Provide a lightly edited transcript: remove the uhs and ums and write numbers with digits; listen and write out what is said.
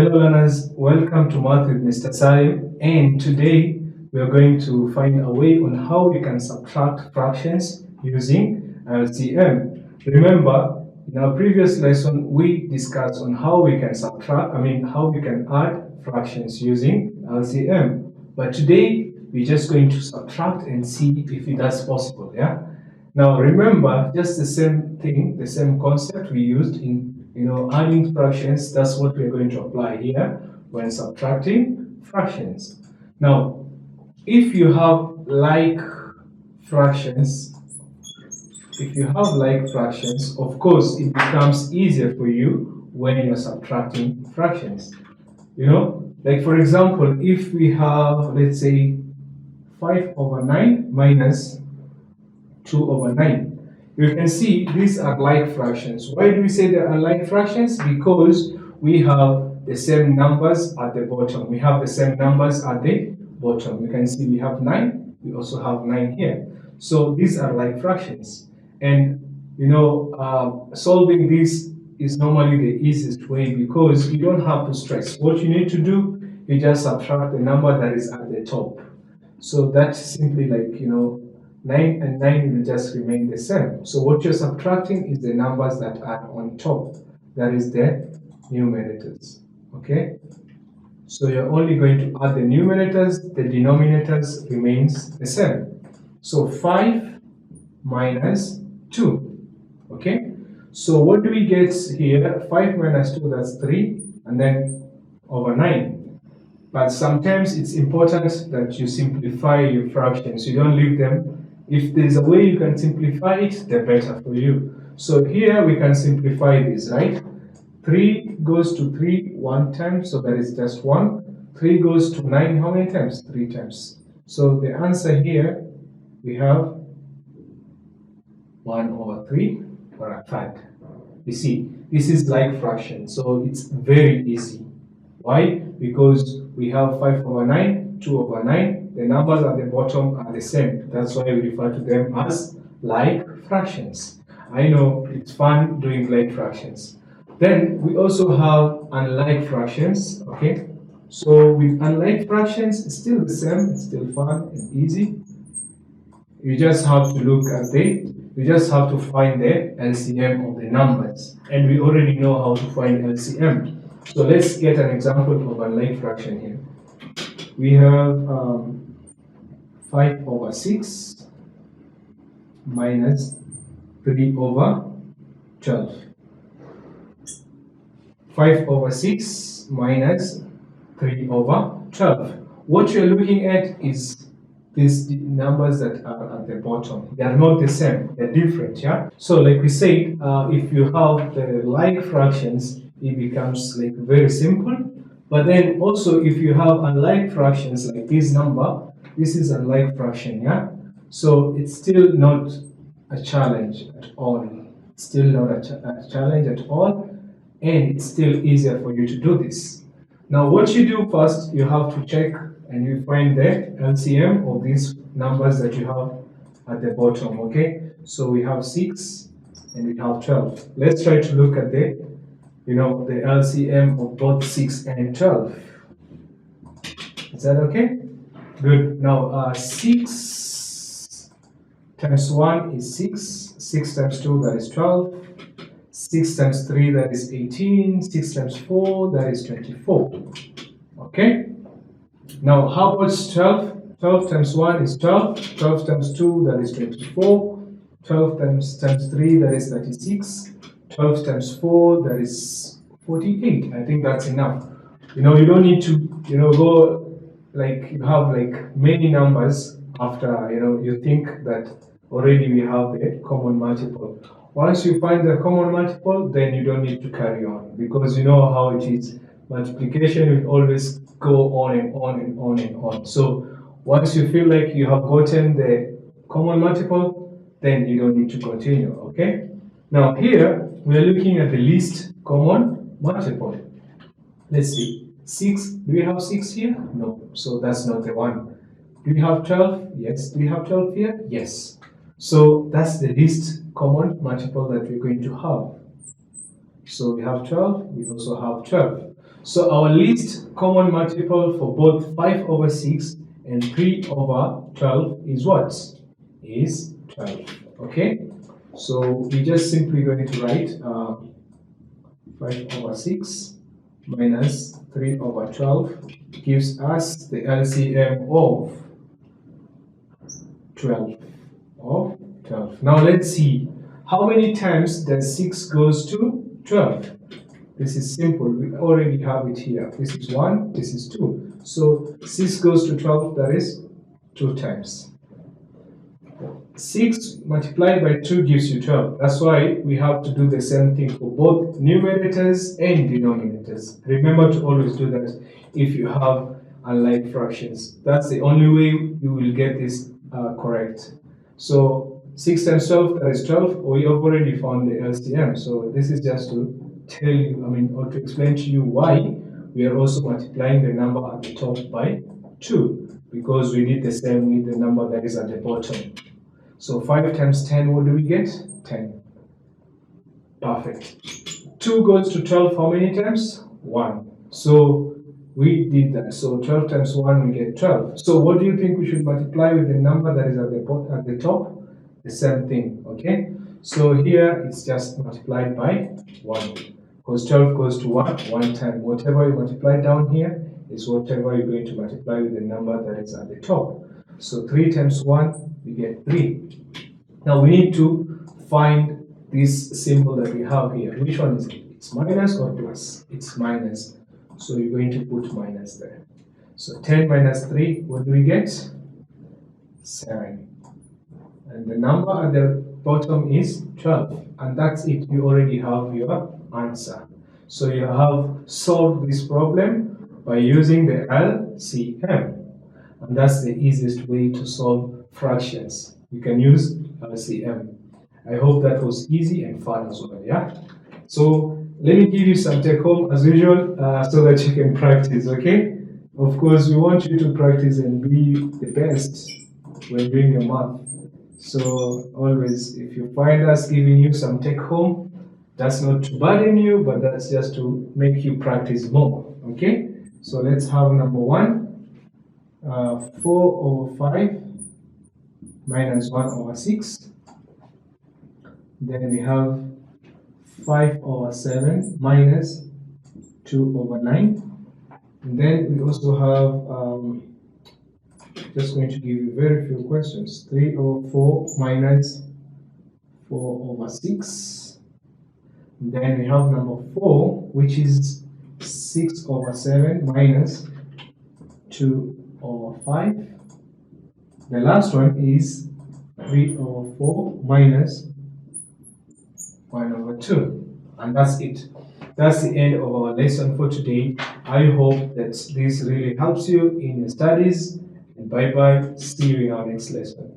Hello learners, welcome to Math with Mr. Salim, and today we are going to find a way on how we can subtract fractions using L.C.M. Remember, in our previous lesson we discussed on how we can how we can add fractions using L.C.M. But today we're just going to subtract and see if that's possible, yeah? Now remember, just the same thing, the same concept we used in adding fractions. That's what we're going to apply here when subtracting fractions. Now, if you have like fractions, of course, it becomes easier for you when you're subtracting fractions. Like for example, if we have, let's say, 5/9 minus 2/9. You can see these are like fractions. Why do we say they are like fractions? Because we have the same numbers at the bottom. We have the same numbers at the bottom. You can see we have 9. We also have 9 here. So these are like fractions. And solving this is normally the easiest way because you don't have to stress. What you need to do, you just subtract the number that is at the top. So that's simply like, 9 and 9 will just remain the same. So what you're subtracting is the numbers that are on top. That is the numerators. Okay? So you're only going to add the numerators, the denominators remains the same. So 5 minus 2. Okay? So what do we get here? 5 minus 2, that's 3, and then over 9. But sometimes it's important that you simplify your fractions. You don't leave them. If there's a way you can simplify it, the better for you. So here we can simplify this, right? 3 goes to 3 one time, so that is just 1. 3 goes to 9 how many times? 3 times. So the answer here, we have 1/3 or a third. You see, this is like fraction, so it's very easy. Why? Because we have 5/9, 2/9. The numbers at the bottom are the same. That's why we refer to them as like fractions. I know it's fun doing like fractions. Then we also have unlike fractions. Okay, so with unlike fractions, it's still the same. It's still fun and easy. You just have to you just have to find the LCM of the numbers, and we already know how to find LCM. So let's get an example of a like fraction here. We have 5/6 minus 3/12. 5/6 minus 3/12. What you're looking at is these numbers that are at the bottom. They are not the same, they're different, yeah? So like we said, if you have the like fractions, it becomes like very simple. But then also if you have unlike fractions like this number, this is unlike fraction, yeah? So it's still not a challenge at all. It's still not a challenge at all, and it's still easier for you to do this. Now what you do first, you have to check and you find the LCM of these numbers that you have at the bottom, okay? So we have 6 and we have 12. Let's try to look at the LCM of both 6 and 12. Is that okay? Good. Now 6 times 1 is 6. 6 times 2, that is 12. 6 times 3, that is 18. 6 times 4, that is 24. Okay? Now, how about 12? 12 times 1 is 12. 12 times 2, that is 24. 12 times 3, that is 36. 12 times 4, that is 48. I think that's enough. You don't need to, go like you have like many numbers after, you think that already we have a common multiple. Once you find the common multiple, then you don't need to carry on because you know how it is. Multiplication will always go on and on and on and on. So once you feel like you have gotten the common multiple, then you don't need to continue, okay? Now here, we are looking at the least common multiple. Let's see. 6, do we have 6 here? No, so that's not the one. Do we have 12? Yes. Do we have 12 here? Yes. So that's the least common multiple that we're going to have. So we have 12, we also have 12. So our least common multiple for both 5 over 6 and 3 over 12 is what? Is 12. Okay? So we're just simply going to write 5 over 6 minus 3 over 12 gives us the LCM of 12. Now let's see. How many times does 6 goes to 12? This is simple. We already have it here. This is 1, this is 2. So 6 goes to 12, that is 2 times. 6 multiplied by 2 gives you 12. That's why we have to do the same thing for both numerators and denominators. Remember to always do that if you have unlike fractions. That's the only way you will get this correct. So 6 times 12, that is 12. We have already found the LCM. So this is just to tell you, or to explain to you why we are also multiplying the number at the top by 2, because we did the same with the number that is at the bottom. So 5 times 10, what do we get? 10. Perfect. 2 goes to 12 how many times? 1. So we did that. So 12 times 1, we get 12. So what do you think we should multiply with the number that is at the top? The same thing, okay? So here it's just multiplied by 1. Because 12 goes to 1 time. Whatever you multiply down here is whatever you're going to multiply with the number that is at the top. So 3 times 1, we get 3. Now we need to find this symbol that we have here. Which one is it? It's minus or plus? It's minus. So you're going to put minus there. So 10 minus 3, what do we get? 7. And the number at the bottom is 12. And that's it. You already have your answer. So you have solved this problem by using the LCM. And that's the easiest way to solve fractions. You can use L.C.M. I hope that was easy and fun as well, yeah? So let me give you some take home as usual so that you can practice, okay? Of course, we want you to practice and be the best when doing your math. So always, if you find us giving you some take home, that's not to burden you, but that's just to make you practice more, okay? So let's have number 1. 4 over 5 minus 1 over 6. Then we have 5 over 7 minus 2 over 9. And then we also have, just going to give you very few questions. 3 over 4 minus 4 over 6. And then we have number 4, which is 6 over 7 minus 2 over 5. The last one is 3 over 4 minus 1 over 2. And that's it. That's the end of our lesson for today. I hope that this really helps you in your studies. And bye-bye. See you in our next lesson.